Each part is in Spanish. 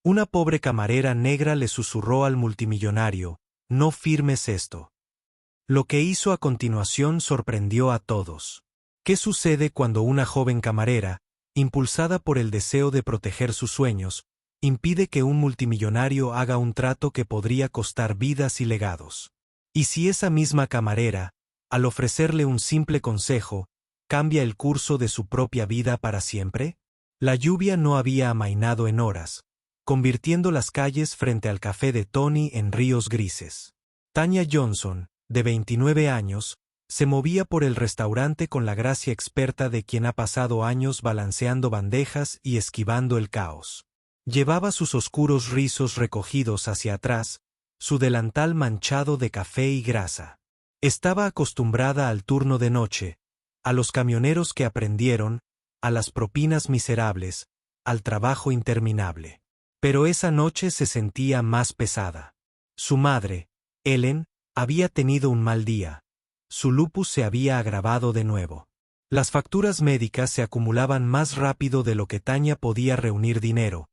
Una pobre camarera negra le susurró al multimillonario: «No firmes esto». Lo que hizo a continuación sorprendió a todos. ¿Qué sucede cuando una joven camarera, impulsada por el deseo de proteger sus sueños, impide que un multimillonario haga un trato que podría costar vidas y legados? ¿Y si esa misma camarera, al ofrecerle un simple consejo, cambia el curso de su propia vida para siempre? La lluvia no había amainado en horas, convirtiendo las calles frente al café de Tony en ríos grises. Tanya Johnson, de 29 años, se movía por el restaurante con la gracia experta de quien ha pasado años balanceando bandejas y esquivando el caos. Llevaba sus oscuros rizos recogidos hacia atrás, su delantal manchado de café y grasa. Estaba acostumbrada al turno de noche, a los camioneros que aprendieron, a las propinas miserables, al trabajo interminable. Pero esa noche se sentía más pesada. Su madre, Ellen, había tenido un mal día. Su lupus se había agravado de nuevo. Las facturas médicas se acumulaban más rápido de lo que Tanya podía reunir dinero,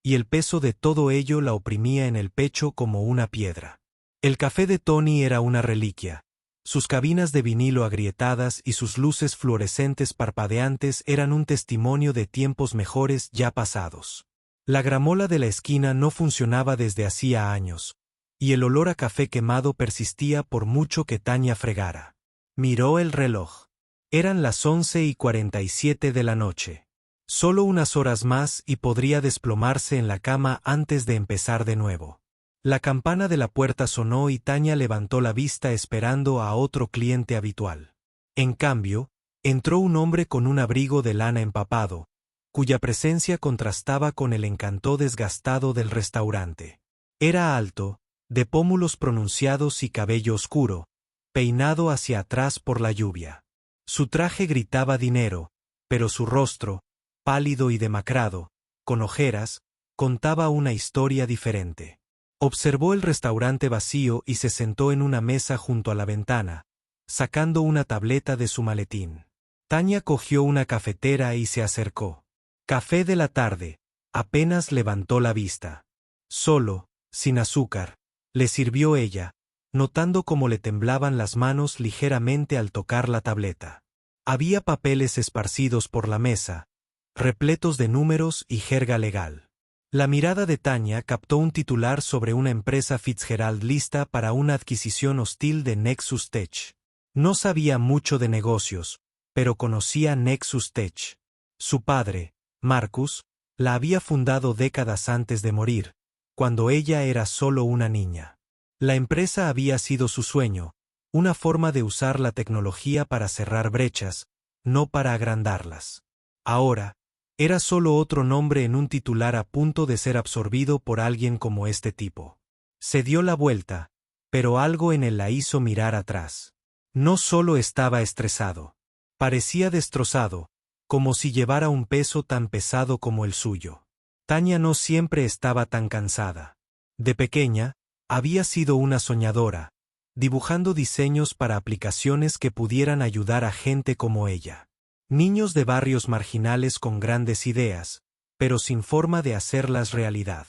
y el peso de todo ello la oprimía en el pecho como una piedra. El café de Tony era una reliquia. Sus cabinas de vinilo agrietadas y sus luces fluorescentes parpadeantes eran un testimonio de tiempos mejores ya pasados. La gramola de la esquina no funcionaba desde hacía años, y el olor a café quemado persistía por mucho que Tanya fregara. Miró el reloj. Eran las 11:47 de la noche. Solo unas horas más y podría desplomarse en la cama antes de empezar de nuevo. La campana de la puerta sonó y Tanya levantó la vista esperando a otro cliente habitual. En cambio, entró un hombre con un abrigo de lana empapado, cuya presencia contrastaba con el encanto desgastado del restaurante. Era alto, de pómulos pronunciados y cabello oscuro, peinado hacia atrás por la lluvia. Su traje gritaba dinero, pero su rostro, pálido y demacrado, con ojeras, contaba una historia diferente. Observó el restaurante vacío y se sentó en una mesa junto a la ventana, sacando una tableta de su maletín. Tanya cogió una cafetera y se acercó. Café de la tarde. Apenas levantó la vista. Solo, sin azúcar, le sirvió ella, notando cómo le temblaban las manos ligeramente al tocar la tableta. Había papeles esparcidos por la mesa, repletos de números y jerga legal. La mirada de Tanya captó un titular sobre una empresa Fitzgerald lista para una adquisición hostil de Nexus Tech. No sabía mucho de negocios, pero conocía Nexus Tech. Su padre, Marcus, la había fundado décadas antes de morir, cuando ella era solo una niña. La empresa había sido su sueño, una forma de usar la tecnología para cerrar brechas, no para agrandarlas. Ahora, era solo otro nombre en un titular a punto de ser absorbido por alguien como este tipo. Se dio la vuelta, pero algo en él la hizo mirar atrás. No solo estaba estresado. Parecía destrozado, como si llevara un peso tan pesado como el suyo. Tanya no siempre estaba tan cansada. De pequeña, había sido una soñadora, dibujando diseños para aplicaciones que pudieran ayudar a gente como ella. Niños de barrios marginales con grandes ideas, pero sin forma de hacerlas realidad.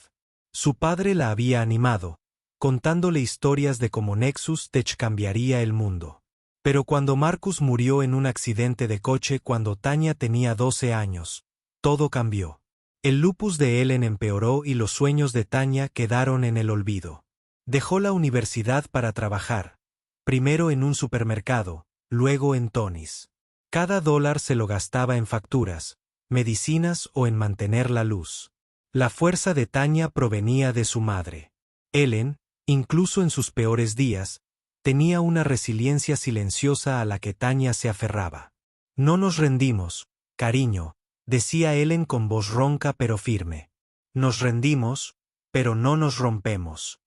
Su padre la había animado, contándole historias de cómo Nexus Tech cambiaría el mundo. Pero cuando Marcus murió en un accidente de coche cuando Tanya tenía 12 años, todo cambió. El lupus de Ellen empeoró y los sueños de Tanya quedaron en el olvido. Dejó la universidad para trabajar, primero en un supermercado, luego en Tony's. Cada dólar se lo gastaba en facturas, medicinas o en mantener la luz. La fuerza de Tanya provenía de su madre. Ellen, incluso en sus peores días, tenía una resiliencia silenciosa a la que Tanya se aferraba. No nos rendimos, cariño, decía Ellen con voz ronca pero firme. Nos rendimos, pero no nos rompemos.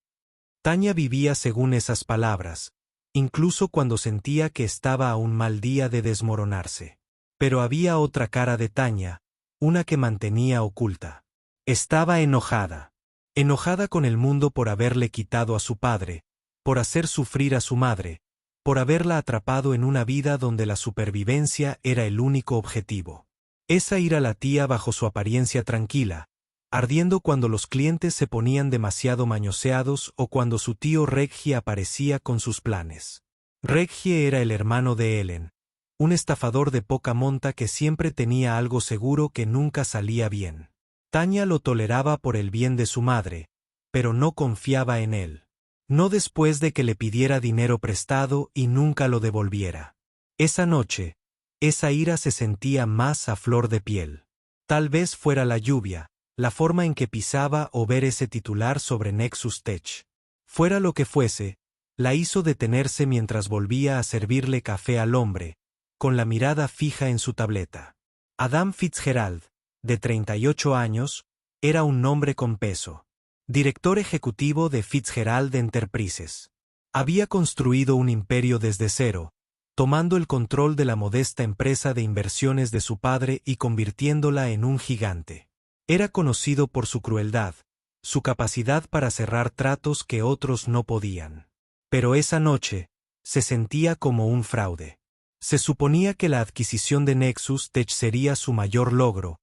Tanya vivía según esas palabras, incluso cuando sentía que estaba a un mal día de desmoronarse. Pero había otra cara de Tanya, una que mantenía oculta. Estaba enojada. Enojada con el mundo por haberle quitado a su padre, por hacer sufrir a su madre, por haberla atrapado en una vida donde la supervivencia era el único objetivo. Esa ira latía bajo su apariencia tranquila, ardiendo cuando los clientes se ponían demasiado mañoseados o cuando su tío Reggie aparecía con sus planes. Reggie era el hermano de Ellen, un estafador de poca monta que siempre tenía algo seguro que nunca salía bien. Tanya lo toleraba por el bien de su madre, pero no confiaba en él. No después de que le pidiera dinero prestado y nunca lo devolviera. Esa noche, esa ira se sentía más a flor de piel. Tal vez fuera la lluvia, la forma en que pisaba o ver ese titular sobre Nexus Tech. Fuera lo que fuese, la hizo detenerse mientras volvía a servirle café al hombre, con la mirada fija en su tableta. Adam Fitzgerald, de 38 años, era un hombre con peso. Director ejecutivo de Fitzgerald Enterprises. Había construido un imperio desde cero, tomando el control de la modesta empresa de inversiones de su padre y convirtiéndola en un gigante. Era conocido por su crueldad, su capacidad para cerrar tratos que otros no podían. Pero esa noche, se sentía como un fraude. Se suponía que la adquisición de Nexus Tech sería su mayor logro,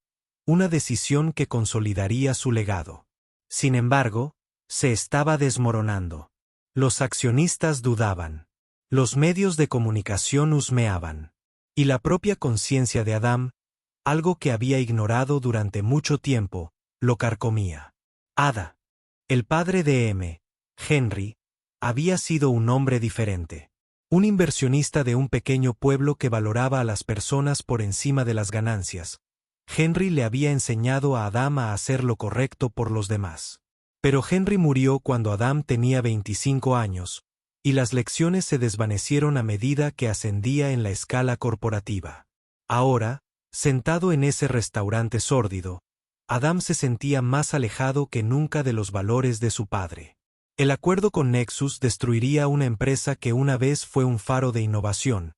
una decisión que consolidaría su legado. Sin embargo, se estaba desmoronando. Los accionistas dudaban. Los medios de comunicación husmeaban. Y la propia conciencia de Adam, algo que había ignorado durante mucho tiempo, lo carcomía. Ada, el padre de Henry, había sido un hombre diferente. Un inversionista de un pequeño pueblo que valoraba a las personas por encima de las ganancias. Henry le había enseñado a Adam a hacer lo correcto por los demás. Pero Henry murió cuando Adam tenía 25 años, y las lecciones se desvanecieron a medida que ascendía en la escala corporativa. Ahora, sentado en ese restaurante sórdido, Adam se sentía más alejado que nunca de los valores de su padre. El acuerdo con Nexus destruiría una empresa que una vez fue un faro de innovación,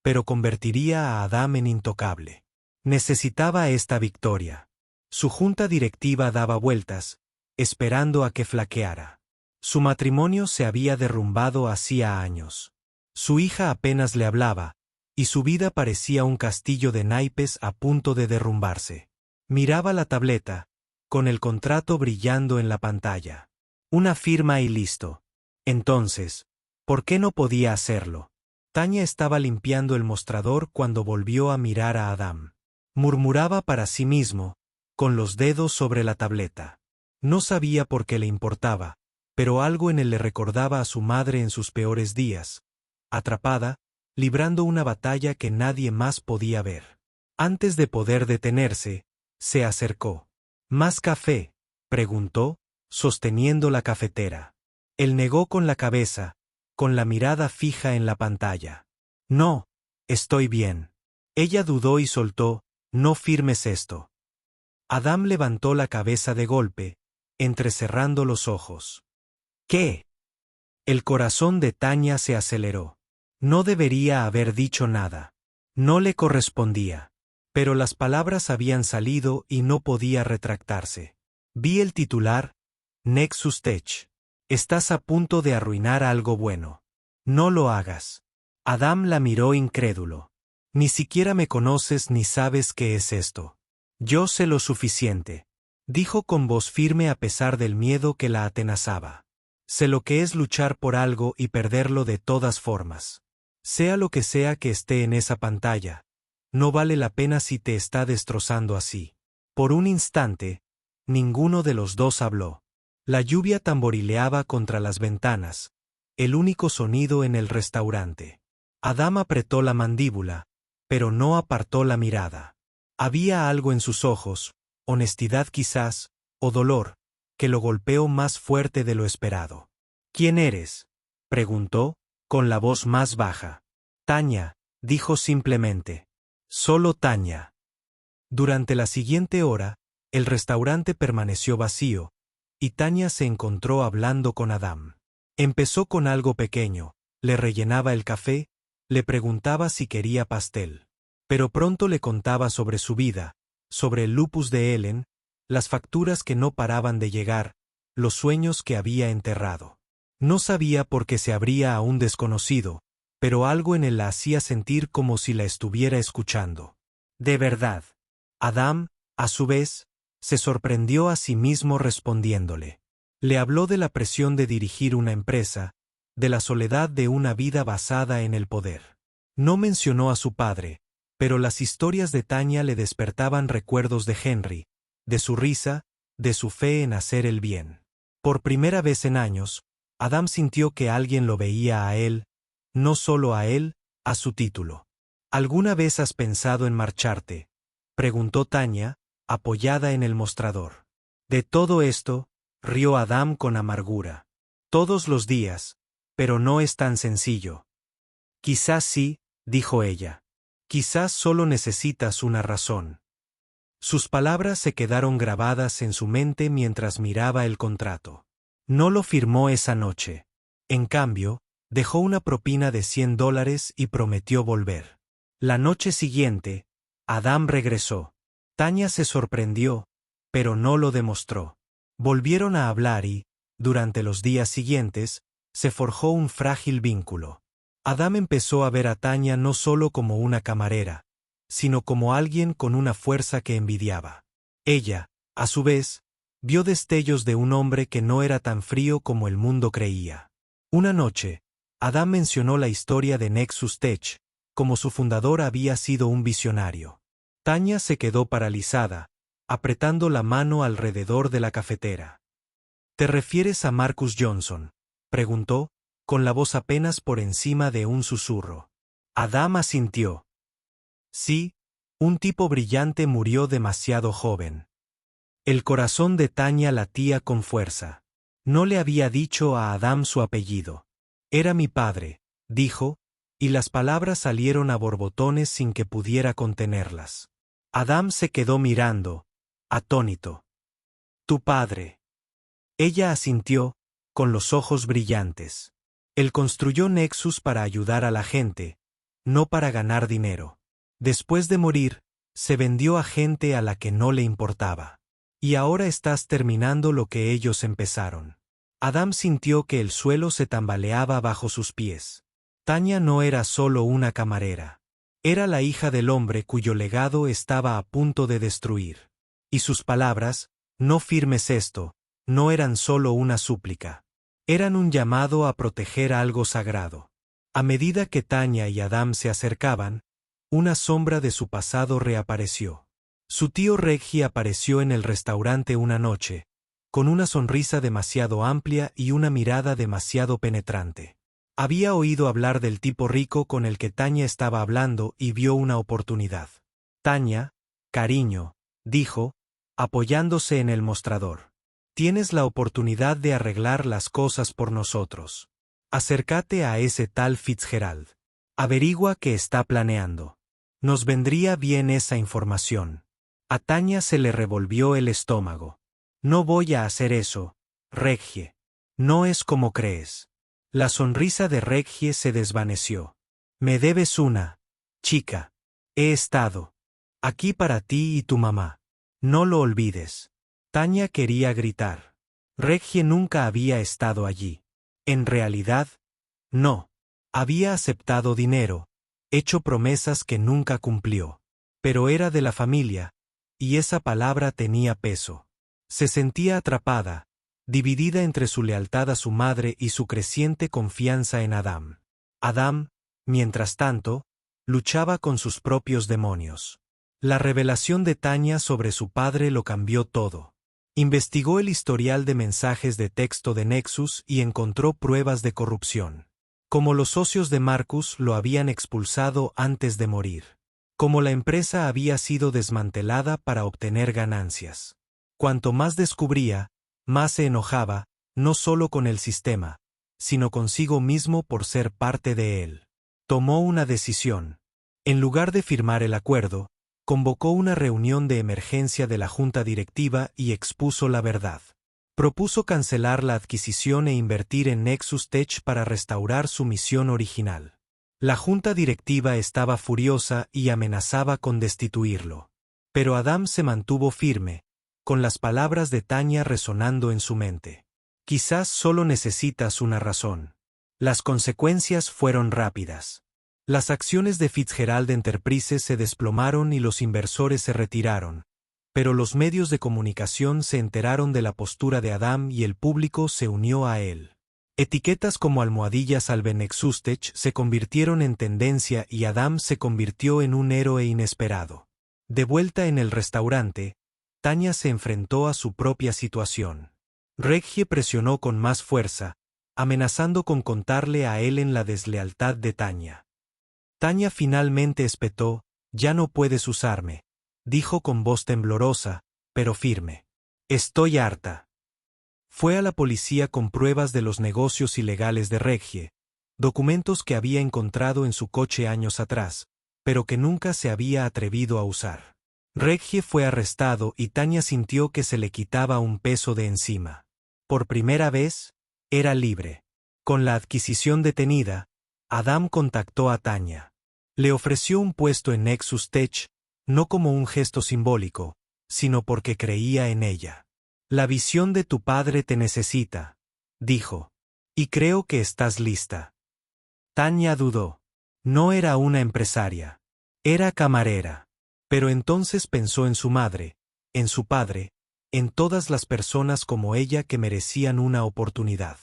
pero convertiría a Adam en intocable. Necesitaba esta victoria. Su junta directiva daba vueltas, esperando a que flaqueara. Su matrimonio se había derrumbado hacía años. Su hija apenas le hablaba, y su vida parecía un castillo de naipes a punto de derrumbarse. Miraba la tableta, con el contrato brillando en la pantalla. Una firma y listo. Entonces, ¿por qué no podía hacerlo? Tanya estaba limpiando el mostrador cuando volvió a mirar a Adam. Murmuraba para sí mismo, con los dedos sobre la tableta. No sabía por qué le importaba, pero algo en él le recordaba a su madre en sus peores días, atrapada, librando una batalla que nadie más podía ver. Antes de poder detenerse, se acercó. ¿Más café?, preguntó, sosteniendo la cafetera. Él negó con la cabeza, con la mirada fija en la pantalla. No, estoy bien. Ella dudó y soltó, no firmes esto. Adam levantó la cabeza de golpe, entrecerrando los ojos. ¿Qué? El corazón de Tanya se aceleró. No debería haber dicho nada. No le correspondía. Pero las palabras habían salido y no podía retractarse. Vi el titular, Nexus Tech. Estás a punto de arruinar algo bueno. No lo hagas. Adam la miró incrédulo. Ni siquiera me conoces ni sabes qué es esto. Yo sé lo suficiente, dijo con voz firme a pesar del miedo que la atenazaba. Sé lo que es luchar por algo y perderlo de todas formas. Sea lo que sea que esté en esa pantalla, no vale la pena si te está destrozando así. Por un instante, ninguno de los dos habló. La lluvia tamborileaba contra las ventanas, el único sonido en el restaurante. Adam apretó la mandíbula, pero no apartó la mirada. Había algo en sus ojos, honestidad quizás, o dolor, que lo golpeó más fuerte de lo esperado. ¿Quién eres?, preguntó, con la voz más baja. Tanya, dijo simplemente. Solo Tanya. Durante la siguiente hora, el restaurante permaneció vacío, y Tanya se encontró hablando con Adam. Empezó con algo pequeño, le rellenaba el café, le preguntaba si quería pastel. Pero pronto le contaba sobre su vida, sobre el lupus de Ellen, las facturas que no paraban de llegar, los sueños que había enterrado. No sabía por qué se abría a un desconocido, pero algo en él la hacía sentir como si la estuviera escuchando. De verdad. Adam, a su vez, se sorprendió a sí mismo respondiéndole. Le habló de la presión de dirigir una empresa, de la soledad de una vida basada en el poder. No mencionó a su padre, pero las historias de Tanya le despertaban recuerdos de Henry, de su risa, de su fe en hacer el bien. Por primera vez en años, Adam sintió que alguien lo veía a él, no solo a él, a su título. ¿Alguna vez has pensado en marcharte?, preguntó Tanya, apoyada en el mostrador. De todo esto, rió Adam con amargura. Todos los días, pero no es tan sencillo. Quizás sí, dijo ella. Quizás solo necesitas una razón. Sus palabras se quedaron grabadas en su mente mientras miraba el contrato. No lo firmó esa noche. En cambio, dejó una propina de $100 y prometió volver. La noche siguiente, Adam regresó. Tanya se sorprendió, pero no lo demostró. Volvieron a hablar y, durante los días siguientes, se forjó un frágil vínculo. Adam empezó a ver a Tanya no solo como una camarera, sino como alguien con una fuerza que envidiaba. Ella, a su vez, vio destellos de un hombre que no era tan frío como el mundo creía. Una noche, Adam mencionó la historia de Nexus Tech, como su fundador había sido un visionario. Tanya se quedó paralizada, apretando la mano alrededor de la cafetera. ¿Te refieres a Marcus Johnson?, preguntó, con la voz apenas por encima de un susurro. Adam asintió. Sí, un tipo brillante murió demasiado joven. El corazón de Tanya latía con fuerza. No le había dicho a Adam su apellido. Era mi padre, dijo, y las palabras salieron a borbotones sin que pudiera contenerlas. Adam se quedó mirando, atónito. Tu padre. Ella asintió, con los ojos brillantes. Él construyó Nexus para ayudar a la gente, no para ganar dinero. Después de morir, se vendió a gente a la que no le importaba. Y ahora estás terminando lo que ellos empezaron. Adam sintió que el suelo se tambaleaba bajo sus pies. Tanya no era solo una camarera. Era la hija del hombre cuyo legado estaba a punto de destruir. Y sus palabras, no firmes esto, no eran solo una súplica. Eran un llamado a proteger algo sagrado. A medida que Tanya y Adam se acercaban, una sombra de su pasado reapareció. Su tío Reggie apareció en el restaurante una noche, con una sonrisa demasiado amplia y una mirada demasiado penetrante. Había oído hablar del tipo rico con el que Tanya estaba hablando y vio una oportunidad. Tanya, cariño, dijo, apoyándose en el mostrador. Tienes la oportunidad de arreglar las cosas por nosotros. Acércate a ese tal Fitzgerald. Averigua qué está planeando. Nos vendría bien esa información. A Tanya se le revolvió el estómago. No voy a hacer eso, Reggie. No es como crees. La sonrisa de Reggie se desvaneció. Me debes una, chica. He estado aquí para ti y tu mamá. No lo olvides. Tanya quería gritar. Reggie nunca había estado allí. En realidad, no. Había aceptado dinero, hecho promesas que nunca cumplió. Pero era de la familia, y esa palabra tenía peso. Se sentía atrapada, dividida entre su lealtad a su madre y su creciente confianza en Adam. Adam, mientras tanto, luchaba con sus propios demonios. La revelación de Tanya sobre su padre lo cambió todo. Investigó el historial de mensajes de texto de Nexus y encontró pruebas de corrupción. Como los socios de Marcus lo habían expulsado antes de morir. Como la empresa había sido desmantelada para obtener ganancias. Cuanto más descubría, más se enojaba, no solo con el sistema, sino consigo mismo por ser parte de él. Tomó una decisión. En lugar de firmar el acuerdo, convocó una reunión de emergencia de la junta directiva y expuso la verdad. Propuso cancelar la adquisición e invertir en Nexus Tech para restaurar su misión original. La junta directiva estaba furiosa y amenazaba con destituirlo. Pero Adam se mantuvo firme, con las palabras de Tanya resonando en su mente. Quizás solo necesitas una razón. Las consecuencias fueron rápidas. Las acciones de Fitzgerald Enterprises se desplomaron y los inversores se retiraron, Pero los medios de comunicación se enteraron de la postura de Adam y el público se unió a él. Etiquetas como almohadillas Albenexustech se convirtieron en tendencia y Adam se convirtió en un héroe inesperado. De vuelta en el restaurante, Tanya se enfrentó a su propia situación. Reggie presionó con más fuerza, amenazando con contarle a Ellen la deslealtad de Tanya. Tanya finalmente espetó: «Ya no puedes usarme», dijo con voz temblorosa, pero firme. «Estoy harta». Fue a la policía con pruebas de los negocios ilegales de Reggie, documentos que había encontrado en su coche años atrás, pero que nunca se había atrevido a usar. Reggie fue arrestado y Tanya sintió que se le quitaba un peso de encima. Por primera vez, era libre. Con la adquisición detenida, Adam contactó a Tanya. Le ofreció un puesto en Nexus Tech, no como un gesto simbólico, sino porque creía en ella. «La visión de tu padre te necesita», dijo. «Y creo que estás lista». Tanya dudó. No era una empresaria. Era camarera. Pero entonces pensó en su madre, en su padre, en todas las personas como ella que merecían una oportunidad.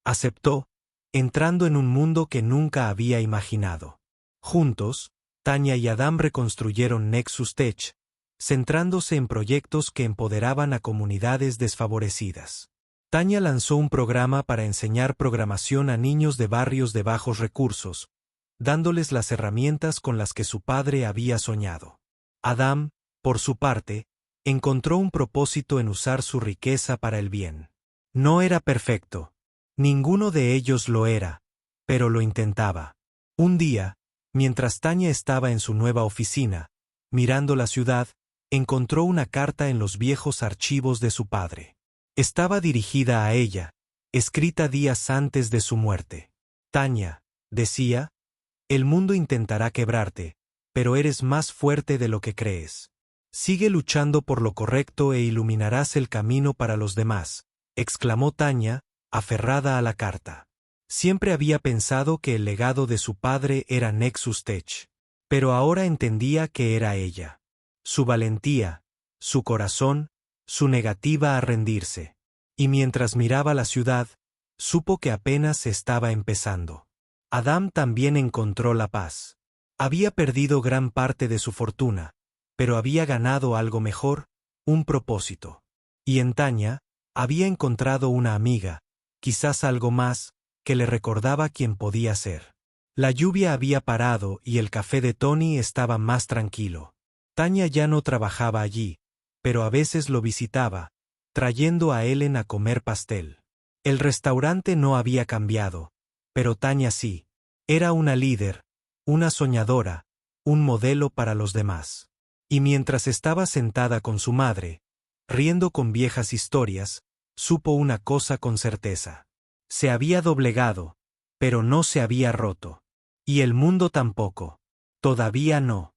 Aceptó, entrando en un mundo que nunca había imaginado. Juntos, Tanya y Adam reconstruyeron Nexus Tech, centrándose en proyectos que empoderaban a comunidades desfavorecidas. Tanya lanzó un programa para enseñar programación a niños de barrios de bajos recursos, dándoles las herramientas con las que su padre había soñado. Adam, por su parte, encontró un propósito en usar su riqueza para el bien. No era perfecto. Ninguno de ellos lo era, pero lo intentaba. Un día, mientras Tanya estaba en su nueva oficina, mirando la ciudad, encontró una carta en los viejos archivos de su padre. Estaba dirigida a ella, escrita días antes de su muerte. «Tanya», decía, «el mundo intentará quebrarte, pero eres más fuerte de lo que crees. Sigue luchando por lo correcto e iluminarás el camino para los demás», exclamó Tanya, aferrada a la carta. Siempre había pensado que el legado de su padre era Nexus Tech, pero ahora entendía que era ella. Su valentía, su corazón, su negativa a rendirse. Y mientras miraba la ciudad, supo que apenas estaba empezando. Adam también encontró la paz. Había perdido gran parte de su fortuna, pero había ganado algo mejor, un propósito. Y en Tanya, había encontrado una amiga, quizás algo más, que le recordaba quién podía ser. La lluvia había parado y el café de Tony estaba más tranquilo. Tanya ya no trabajaba allí, pero a veces lo visitaba, trayendo a Ellen a comer pastel. El restaurante no había cambiado, pero Tanya sí. Era una líder, una soñadora, un modelo para los demás. Y mientras estaba sentada con su madre, riendo con viejas historias, supo una cosa con certeza. Se había doblegado, pero no se había roto. Y el mundo tampoco. Todavía no.